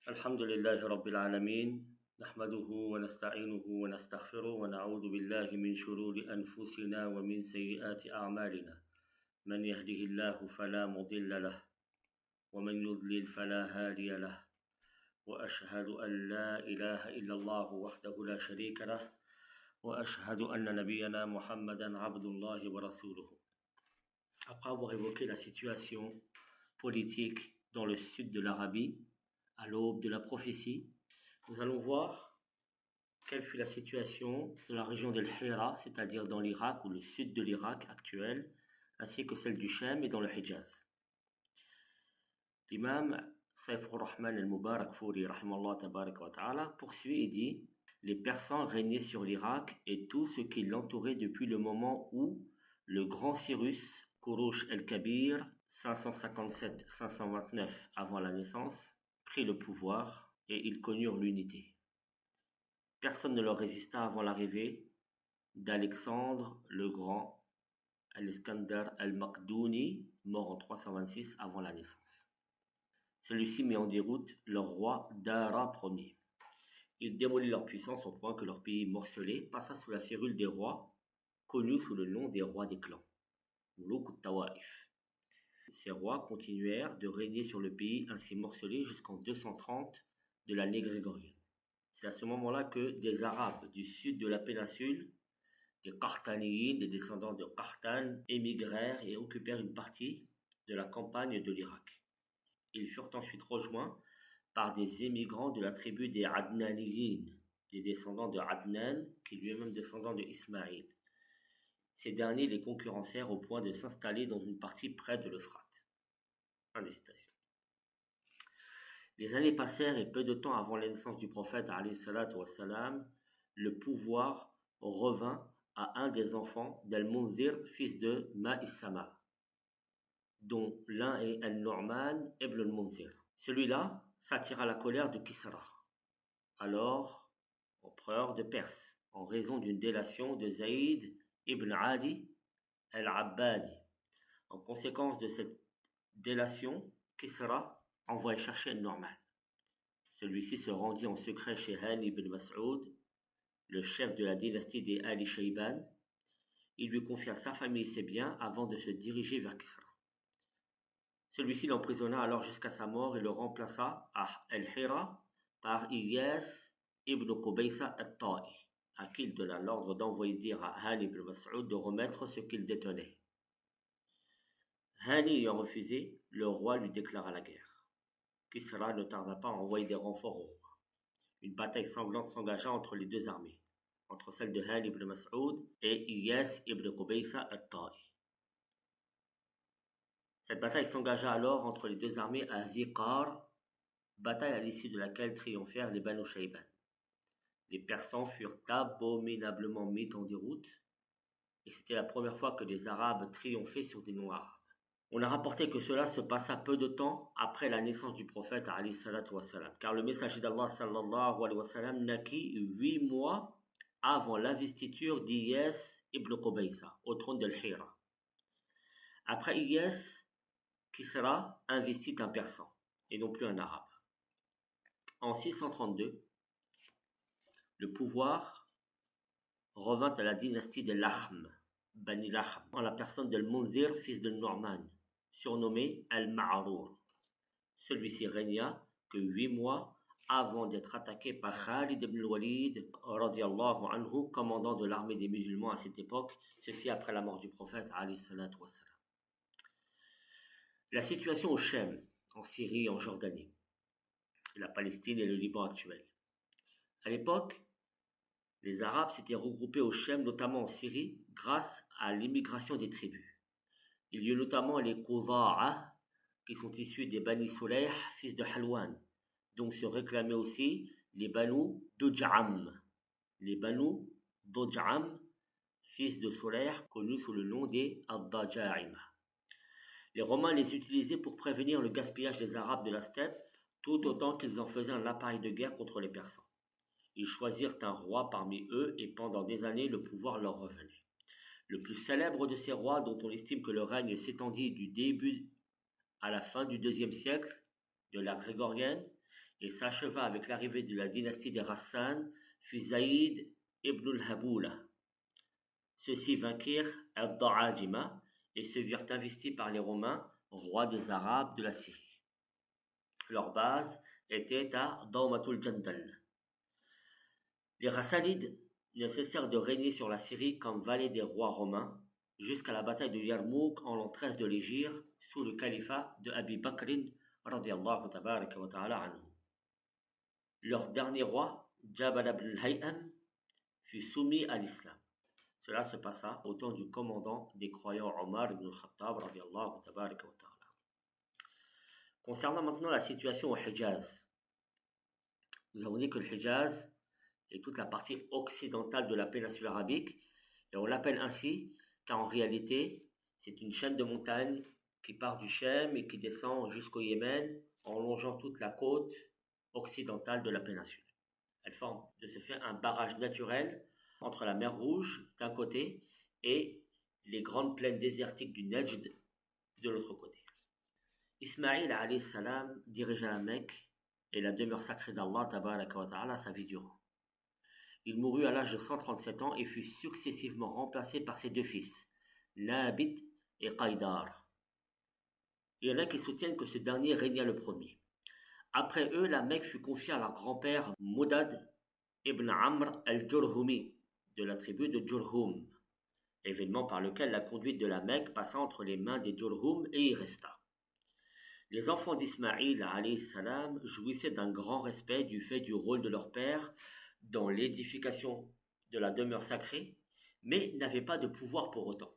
الحمد لله رب العالمين نحمده ونستعينه ونستغفره ونعوذ بالله من شرور أنفسنا ومن سيئات أعمالنا من يهده الله فلا مضل له ومن يضلل فلا هادي له وأشهد أن لا إله إلا الله وحده لا شريك له وأشهد أن نبينا محمدا عبد الله ورسوله. Après avoir évoqué la situation politique dans le sud de l'Arabie, à l'aube de la prophétie, nous allons voir quelle fut la situation de la région d'El Hira, c'est-à-dire dans l'Irak ou le sud de l'Irak actuel, ainsi que celle du Shem et dans le Hijaz. L'imam Saif al-Rahman al-Mubarak-Fouri poursuit et dit: les Persans régnaient sur l'Irak et tout ce qui l'entourait depuis le moment où le grand Cyrus Kourouch el-Kabir, 557-529 avant la naissance, prit le pouvoir et ils connurent l'unité. Personne ne leur résista avant l'arrivée d'Alexandre le Grand, Al-Iskandar al-Makdouni, mort en 326 avant la naissance. Celui-ci mit en déroute leur roi Dara Ier. Il démolit leur puissance au point que leur pays morcelé passa sous la férule des rois, connus sous le nom des rois des clans, Moulouk ou Tawaif. Ces rois continuèrent de régner sur le pays ainsi morcelé jusqu'en 230 de l'année grégorienne. C'est à ce moment-là que des Arabes du sud de la péninsule, des Qartaniyin, des descendants de Qartan, émigrèrent et occupèrent une partie de la campagne de l'Irak. Ils furent ensuite rejoints par des émigrants de la tribu des Adnaniyin, des descendants de Adnan, qui lui-même descendant de Ismaïl. Ces derniers les concurrencèrent au point de s'installer dans une partie près de l'Euphrate. Fin de citation. Les années passèrent et peu de temps avant la naissance du prophète, le pouvoir revint à un des enfants d'Al-Munzir, fils de Ma'issama, dont l'un est Al-Nu'man ibn al-Munzir. Celui-là s'attira la colère de Kisra, alors empereur de Perse, en raison d'une délation de Zaïd ibn Adi al-Abbadi. En conséquence de cette délation, Kisra envoya chercher Al-Nu'man. Celui-ci se rendit en secret chez Hani ibn Mas'ud, le chef de la dynastie des Ali Shayban. Il lui confia sa famille et ses biens avant de se diriger vers Kisra. Celui-ci l'emprisonna alors jusqu'à sa mort et le remplaça à El-Hira par Iyas ibn Qubaysa al-Ta'i, à qui il donna l'ordre d'envoyer dire à Hani ibn Mas'ud de remettre ce qu'il détenait. Hani ayant refusé, le roi lui déclara la guerre. Kisra ne tarda pas à envoyer des renforts au roi. Une bataille sanglante s'engagea entre les deux armées, entre celle de Hani ibn Mas'ud et Iyas ibn Qubaysa al-Ta'i. Cette bataille s'engagea alors entre les deux armées à Ziqar, bataille à l'issue de laquelle triomphèrent les Banu Shayban. Les Persans furent abominablement mis en déroute, et c'était la première fois que des Arabes triomphaient sur des Noirs. On a rapporté que cela se passa peu de temps après la naissance du prophète alayhi salatu wassalam, car le messager d'Allah sallallahu alayhi wa sallam naquit 8 mois avant l'investiture d'Iyas ibn Qubaysa au trône d'Al-Hira. Après Iyas, Kisra investit un Persan et non plus un Arabe. En 632, le pouvoir revint à la dynastie des Lakhm, Bani Lakhm, en la personne d'Al-Munzir, fils de Nu'man, surnommé Al-Ma'rour. Celui-ci régna que 8 mois avant d'être attaqué par Khalid ibn al-Walid, radiyallahu anhu, commandant de l'armée des musulmans à cette époque, ceci après la mort du prophète, alayhi salatu wassalam. La situation au Shem, en Syrie, en Jordanie, la Palestine et le Liban actuel. À l'époque, les Arabes s'étaient regroupés au Shem, notamment en Syrie, grâce à l'immigration des tribus. Il y eut notamment les Quza'a, qui sont issus des Bani Sulayh, fils de Halwan, dont se réclamaient aussi les Banu Duj'am. Les Banu Duj'am, fils de Sulayh, connus sous le nom des Ad-Daja'im. Les Romains les utilisaient pour prévenir le gaspillage des Arabes de la steppe, tout autant qu'ils en faisaient un appareil de guerre contre les Persans. Ils choisirent un roi parmi eux et pendant des années le pouvoir leur revenait. Le plus célèbre de ces rois, dont on estime que le règne s'étendit du début à la fin du IIe siècle de l'ère grégorienne, et s'acheva avec l'arrivée de la dynastie des Ghassan, fut Zaïd ibn al-Haboula. Ceux-ci vainquirent Ad-Da'ajima et se virent investis par les Romains, rois des Arabes de la Syrie. Leur base était à Dawmatul Jandal. Les Ghassanides ne cessèrent de régner sur la Syrie comme valets des rois romains jusqu'à la bataille de Yarmouk en l'an 13 de l'Hégire sous le califat de Abi Bakrin radiyallahu tabaraka wa ta'ala anhu. Leur dernier roi, Jabal ibn al-Haytham, fut soumis à l'islam. Cela se passa au temps du commandant des croyants Omar ibn al-Khattab radiyallahu tabaraka wa ta'ala. Concernant maintenant la situation au Hijaz, nous avons dit que le Hijaz est toute la partie occidentale de la péninsule arabique, et on l'appelle ainsi car en réalité c'est une chaîne de montagnes qui part du Chem et qui descend jusqu'au Yémen en longeant toute la côte occidentale de la péninsule. Elle forme de ce fait un barrage naturel entre la mer Rouge d'un côté et les grandes plaines désertiques du Nejd de l'autre côté. Ismaïl alayhi salam dirigea la Mecque et la demeure sacrée d'Allah tabaraka wa ta'ala sa vie durant. Il mourut à l'âge de 137 ans et fut successivement remplacé par ses deux fils, Nabit et Qaïdar. Il y en a qui soutiennent que ce dernier régna le premier. Après eux, la Mecque fut confiée à leur grand-père Moudad ibn Amr al-Jurhumi de la tribu de Jurhum, événement par lequel la conduite de la Mecque passa entre les mains des Jurhum et y resta. Les enfants d'Ismaïl alayhi salam jouissaient d'un grand respect du fait du rôle de leur père dans l'édification de la demeure sacrée, mais n'avaient pas de pouvoir pour autant.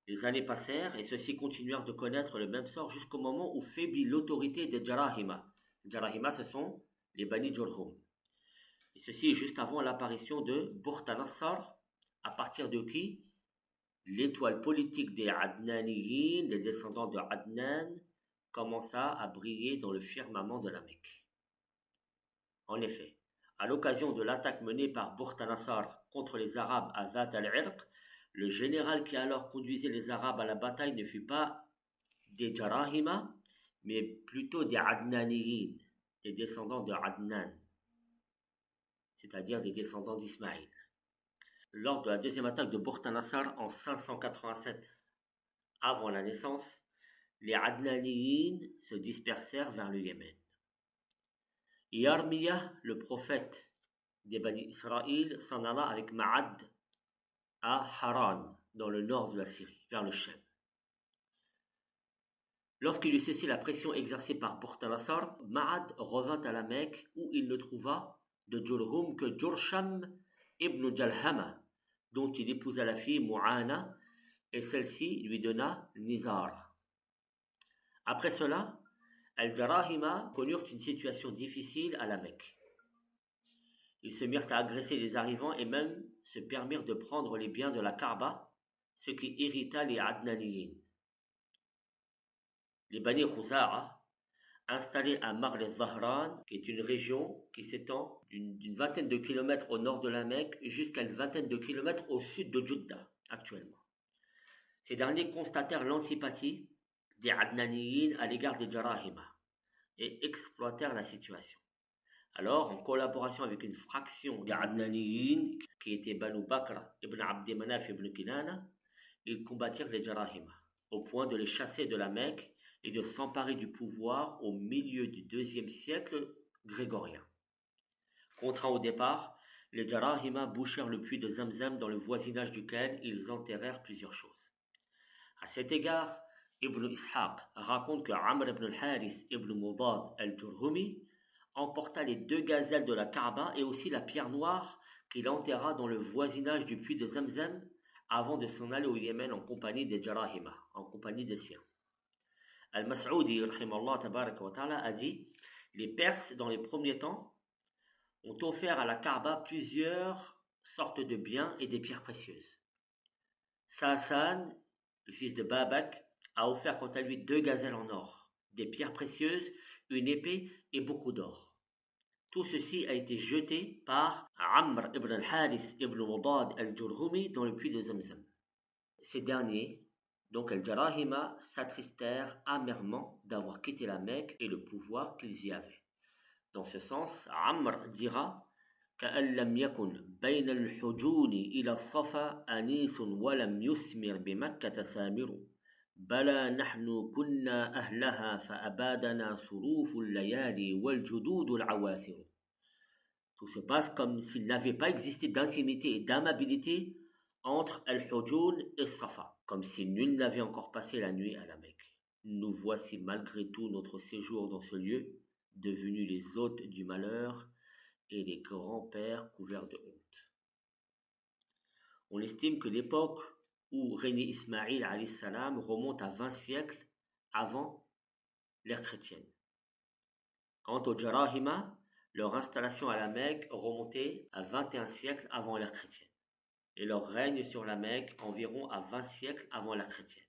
Les années passèrent et ceux-ci continuèrent de connaître le même sort jusqu'au moment où faiblit l'autorité des Jarahima. Les Jarahima, ce sont les Bani Jurhum. Et ceci juste avant l'apparition de Bukhta-Nassar, à partir de qui l'étoile politique des Adnaniyin, les descendants de Adnan, commença à briller dans le firmament de la Mecque. En effet, à l'occasion de l'attaque menée par Bukhta-Nassar contre les Arabes à Zat al-Irq, le général qui alors conduisait les Arabes à la bataille ne fut pas des Jarahima, mais plutôt des Adnaniyin, des descendants de Adnan, c'est-à-dire des descendants d'Ismaïl. Lors de la deuxième attaque de Bukhta-Nassar en 587 avant la naissance, les Adnaniyin se dispersèrent vers le Yémen. Yarmiya, le prophète des Bani Israël, s'en alla avec Ma'ad à Haran, dans le nord de la Syrie, vers le Chem. Lorsqu'il eut cessé la pression exercée par Bukhta-Nassar, Ma'ad revint à la Mecque où il ne trouva de Jurhum que Jursham ibn Jalhama, dont il épousa la fille Mu'ana, et celle-ci lui donna Nizar. Après cela, Al-Jarahima connurent une situation difficile à la Mecque. Ils se mirent à agresser les arrivants et même se permirent de prendre les biens de la Kaaba, ce qui irrita les Adnaniyin. Les Bani Khuza'a, installés à Marl al-Zahran, qui est une région qui s'étend d'une vingtaine de kilomètres au nord de la Mecque jusqu'à une vingtaine de kilomètres au sud de Djoudda, actuellement. Ces derniers constatèrent l'antipathie des Adnaniyin à l'égard des Jarahima et exploitèrent la situation. Alors, en collaboration avec une fraction des Adnaniyin, qui était Banu Bakr ibn Abd Manaf ibn Kinana, ils combattirent les Jarahima, au point de les chasser de la Mecque et de s'emparer du pouvoir au milieu du IIe siècle grégorien. Contraints au départ, les Jarahima bouchèrent le puits de Zamzam dans le voisinage duquel ils enterrèrent plusieurs choses. À cet égard, Ibn Ishaq raconte que Amr ibn al-Harith ibn Mudad al-Jurhumi emporta les deux gazelles de la Kaaba et aussi la pierre noire qu'il enterra dans le voisinage du puits de Zamzam avant de s'en aller au Yémen en compagnie des Jarahima, en compagnie des siens. Al-Mas'oudi a dit « Les Perses, dans les premiers temps, ont offert à la Kaaba plusieurs sortes de biens et des pierres précieuses. Sa'san, le fils de Babak, a offert quant à lui 2 gazelles en or, des pierres précieuses, une épée et beaucoup d'or. Tout ceci a été jeté par Amr ibn al-Harith ibn Mudad al-Jurhumi dans le puits de Zamzam. Ces derniers, donc al-Jarahima, s'attristèrent amèrement d'avoir quitté la Mecque et le pouvoir qu'ils y avaient. Dans ce sens, Amr dira كأن لم يكن بين الحجون إلى الصفا أنيس ولم يثمر بمكة سامر بلى نحن كنا أهلها فأبادنا صروف الليالي والجدود العواثر. Tout se passe comme s'il n'avait pas existé d'intimité et d'amabilité entre Al-Hujun et Safa, comme si nul n'avait encore passé la nuit à la Mecque. Nous voici malgré tout notre séjour dans ce lieu, devenus les hôtes du malheur et les grands-pères couverts de honte. On estime que l'époque où régnait Ismaïl alayhi salam remonte à 20 siècles avant l'ère chrétienne. Quant aux Jarahima, leur installation à la Mecque remontait à 21 siècles avant l'ère chrétienne, et leur règne sur la Mecque environ à 20 siècles avant l'ère chrétienne.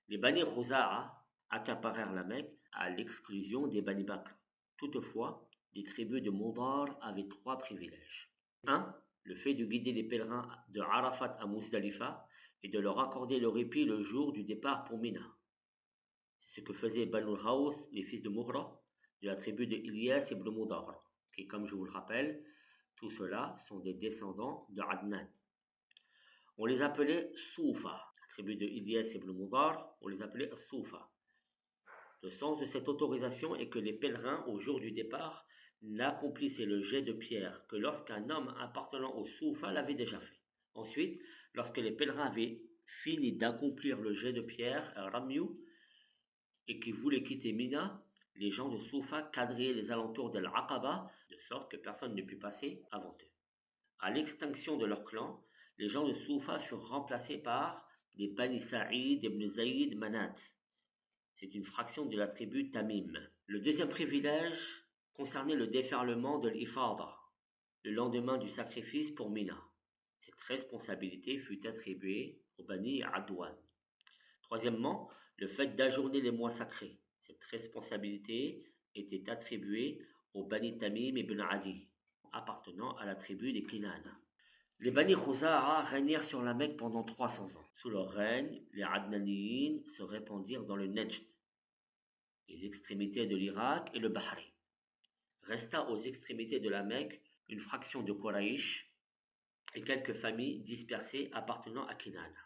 Les Bani Khuza'a accaparèrent la Mecque à l'exclusion des Bani Bakr. Toutefois, les tribus de Mudar avaient 3 privilèges. 1. Le fait de guider les pèlerins de Arafat à Muzdalifa et de leur accorder le répit le jour du départ pour Mina. C'est ce que faisaient Banu al-Hawth, les fils de Mughra, de la tribu de Ilyas ibn Mudar, qui, comme je vous le rappelle, tous ceux-là sont des descendants de Adnan. On les appelait Soufa, la tribu de Ilyas ibn Mudar, on les appelait Soufa. Le sens de cette autorisation est que les pèlerins, au jour du départ, n'accomplissaient le jet de pierre que lorsqu'un homme appartenant au Soufa l'avait déjà fait. Ensuite, lorsque les pèlerins avaient fini d'accomplir le jet de pierre, Ramyu, et qu'ils voulaient quitter Mina, les gens de Soufa quadrillaient les alentours de l'Aqaba, de sorte que personne ne put passer avant eux. À l'extinction de leur clan, les gens de Soufa furent remplacés par des Bani Sa'id ibn Zayd Manat. C'est une fraction de la tribu Tamim. Le deuxième privilège concernait le déferlement de l'Ifada, le lendemain du sacrifice pour Mina. Cette responsabilité fut attribuée aux Bani Adwan. Troisièmement, le fait d'ajourner les mois sacrés. Cette responsabilité était attribuée aux Bani Tamim ibn Adi, appartenant à la tribu des Kinana. Les Bani Khuza'a régnèrent sur la Mecque pendant 300 ans. Sous leur règne, les Adnaniyin se répandirent dans le Nejd, les extrémités de l'Irak et le Bahreïn. Resta aux extrémités de la Mecque une fraction de Quraysh et quelques familles dispersées appartenant à Kinana.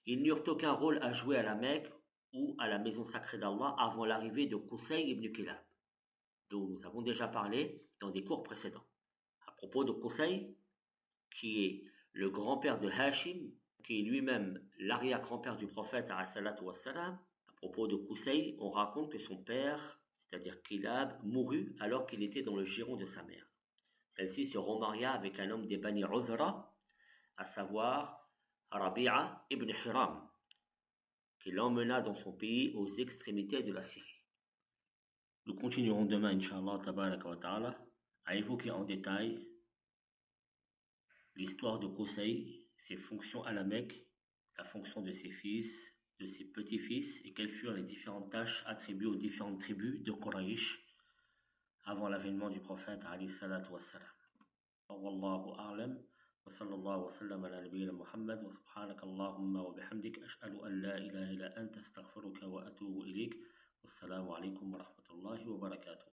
Ils n'eurent aucun rôle à jouer à la Mecque ou à la maison sacrée d'Allah avant l'arrivée de Qusay ibn Kilab, dont nous avons déjà parlé dans des cours précédents. À propos de Qusay, qui est le grand-père de Hashim, qui est lui-même l'arrière-grand-père du prophète alayhi wassalam. À propos de Qusay, on raconte que son père, c'est-à-dire Kilab, mourut alors qu'il était dans le giron de sa mère. Celle-ci se remaria avec un homme des Bani Uzra, à savoir Rabi'a ibn Hiram, qui l'emmena dans son pays aux extrémités de la Syrie. Nous continuerons demain, Inch'Allah, tabaraka wa ta'ala, à évoquer en détail l'histoire de Qusay, ses fonctions à la Mecque, la fonction de ses fils, de ses petits-fils, et quelles furent les différentes tâches attribuées aux différentes tribus de Quraysh avant l'avènement du prophète alayhi salatu wassalam. Wallahu a'lam, wa sallallahu wa sallam ala nabiyyina Muhammad, wa subhanaka Allahumma wa bihamdik, ashhadu an la ilaha illa anta astaghfiruka wa atubu ilayk. Wassalamu alaikum wa rahmatullahi wa barakatuh.